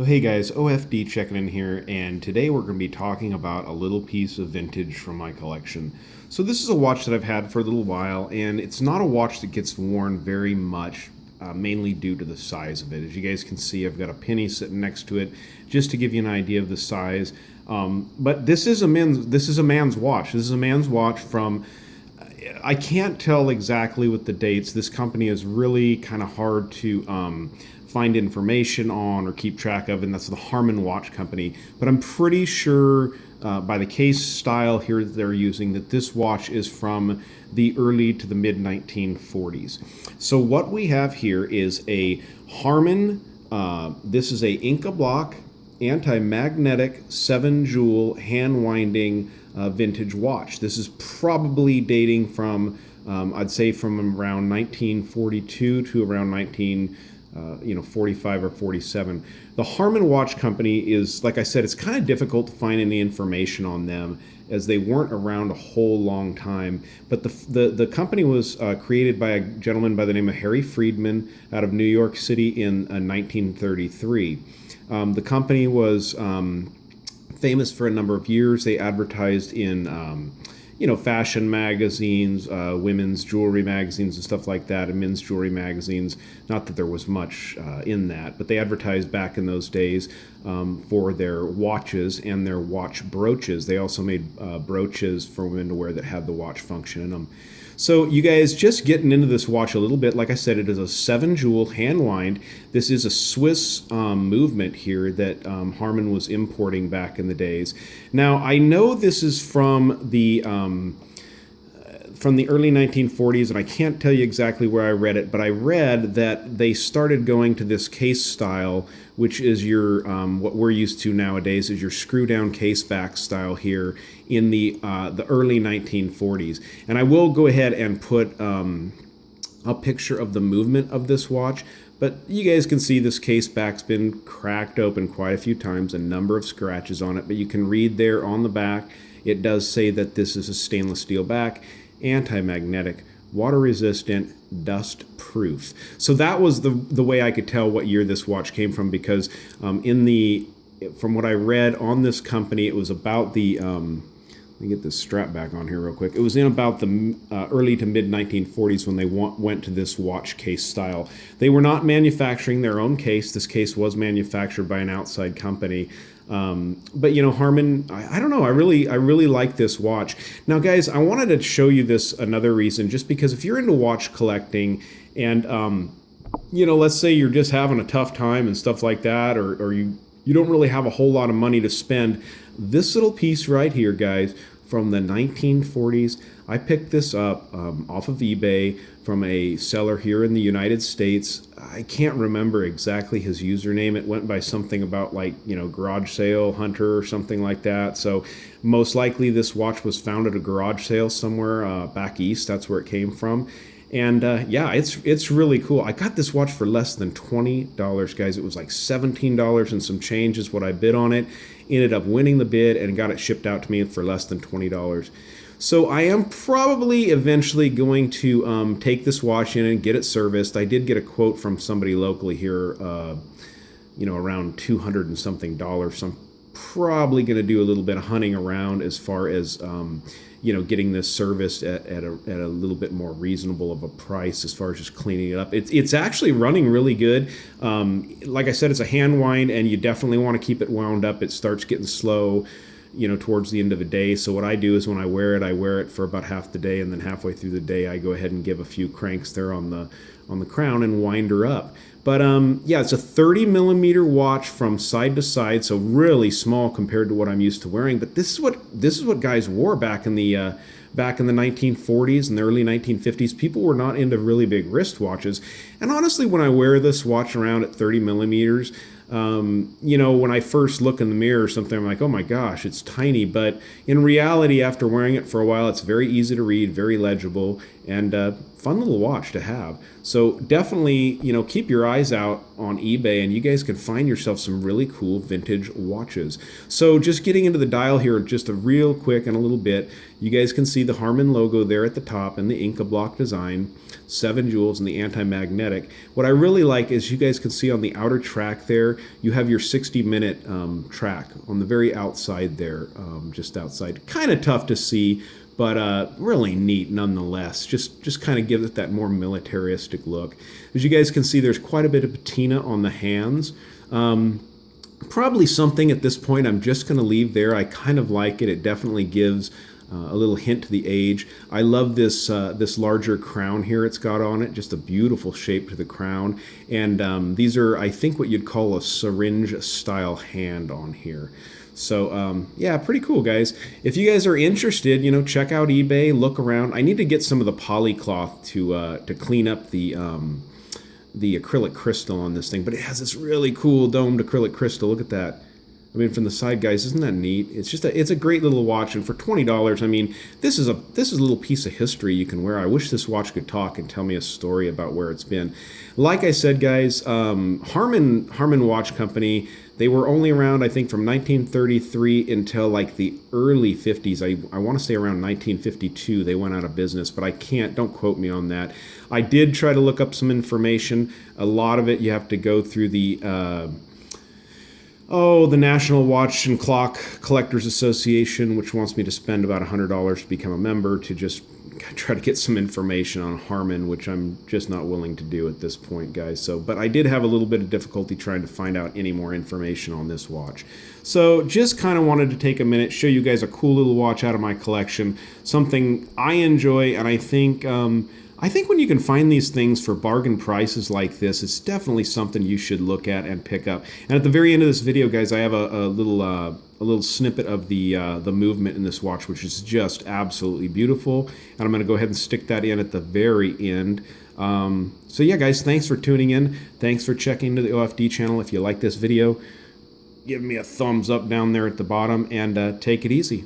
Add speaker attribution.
Speaker 1: So hey guys, OFD checking in here, and today we're going to be talking about a little piece of vintage from my collection. So this is a watch that I've had for a little while, and it's not a watch that gets worn very much, mainly due to the size of it. As you guys can see, I've got a penny sitting next to it, just to give you an idea of the size. But this is a man's watch. This is a man's watch from. I can't tell exactly with the dates. This company is really kind of hard to find information on or keep track of, and that's the Harman watch company. But I'm pretty sure by the case style here that they're using that this watch is from the early to the mid 1940s. So what we have here is a Harman. This is a Inca block anti-magnetic 7-jewel hand-winding vintage watch. This is probably dating from, I'd say, from around 1942 to around 45 or 47. The Harman Watch Company is, like I said, it's kind of difficult to find any information on them as they weren't around a whole long time. But the company was created by a gentleman by the name of Harry Friedman out of New York City in 1933. The company was famous for a number of years. They advertised in fashion magazines, women's jewelry magazines and stuff like that, and men's jewelry magazines. Not that there was much in that, but they advertised back in those days for their watches and their watch brooches. They also made brooches for women to wear that had the watch function in them. So you guys, just getting into this watch a little bit, like I said, it is a 7-jewel hand wind. This is a Swiss movement here that Harman was importing back in the days. Now, I know this is from the early 1940s, and I can't tell you exactly where I read it, but I read that they started going to this case style, which is your what we're used to nowadays is your screw-down case back style here in the early 1940s. And I will go ahead and put a picture of the movement of this watch, but you guys can see this case back's been cracked open quite a few times, a number of scratches on it, but you can read there on the back, it does say that this is a stainless steel back, anti-magnetic, water-resistant, dust-proof. So that was the way I could tell what year this watch came from, because from what I read on this company, it was about the let me get this strap back on here real quick. It was in about the early to mid 1940s when they went to this watch case style. They were not manufacturing their own case. This case was manufactured by an outside company. But Harman, I don't know. I really like this watch. Now, guys, I wanted to show you this another reason, just because if you're into watch collecting and let's say you're just having a tough time and stuff like that, or you don't really have a whole lot of money to spend, this little piece right here, guys, from the 1940s, I picked this up off of eBay from a seller here in the United States. I can't remember exactly his username. It went by something about garage sale hunter or something like that. So most likely this watch was found at a garage sale somewhere back east. That's where it came from. And it's really cool. I got this watch for less than $20, guys. It was like $17 and some change is what I bid on it. Ended up winning the bid and got it shipped out to me for less than $20. So I am probably eventually going to take this watch in and get it serviced. I did get a quote from somebody locally here, around $200 and something. So I'm probably going to do a little bit of hunting around as far as getting this serviced at a little bit more reasonable of a price as far as just cleaning it up. It's actually running really good. Like I said, it's a hand wind, and you definitely want to keep it wound up. It starts getting slow, towards the end of the day. So what I do is when I wear it for about half the day, and then halfway through the day, I go ahead and give a few cranks there on the crown and wind her up. But it's a 30 millimeter watch from side to side, so really small compared to what I'm used to wearing. But this is what guys wore back in the 1940s and the early 1950s. People were not into really big wristwatches, and honestly, when I wear this watch around at 30 millimeters, when I first look in the mirror or something, I'm like, oh my gosh, it's tiny. But in reality, after wearing it for a while, it's very easy to read, very legible, and fun little watch to have. So definitely, keep your eyes out on eBay, and you guys can find yourself some really cool vintage watches. So just getting into the dial here just a real quick in a little bit, you guys can see the Harman logo there at the top and the Inca block design, 7 jewels and the anti-magnetic. What I really like is you guys can see on the outer track there, you have your 60-minute track on the very outside there, just outside. Kind of tough to see, but really neat nonetheless. Just kind of gives it that more militaristic look. As you guys can see, there's quite a bit of patina on the hands. Probably something at this point I'm just going to leave there. I kind of like it. It definitely gives a little hint to the age. I love this this larger crown here it's got on it. Just a beautiful shape to the crown. And these are, I think, what you'd call a syringe style hand on here. So, yeah, pretty cool, guys. If you guys are interested, check out eBay, look around. I need to get some of the polycloth to clean up the acrylic crystal on this thing, but it has this really cool domed acrylic crystal. Look at that. I mean, from the side, guys, isn't that neat? It's just it's a great little watch, and for $20, I mean, this is a little piece of history you can wear. I wish this watch could talk and tell me a story about where it's been. Like I said, guys, Harman Watch Company, they were only around, I think, from 1933 until like the early 50s. I want to say around 1952 they went out of business, but I can't, don't quote me on that. I did try to look up some information. A lot of it you have to go through the National Watch and Clock Collectors Association, which wants me to spend about $100 to become a member to just try to get some information on Harman, which I'm just not willing to do at this point, guys. So, but I did have a little bit of difficulty trying to find out any more information on this watch. So just kind of wanted to take a minute, show you guys a cool little watch out of my collection, something I enjoy, and I think when you can find these things for bargain prices like this, it's definitely something you should look at and pick up. And at the very end of this video, guys, I have a little snippet of the movement in this watch, which is just absolutely beautiful. And I'm going to go ahead and stick that in at the very end. So yeah, guys, thanks for tuning in. Thanks for checking into the OFD channel. If you like this video, give me a thumbs up down there at the bottom, and take it easy.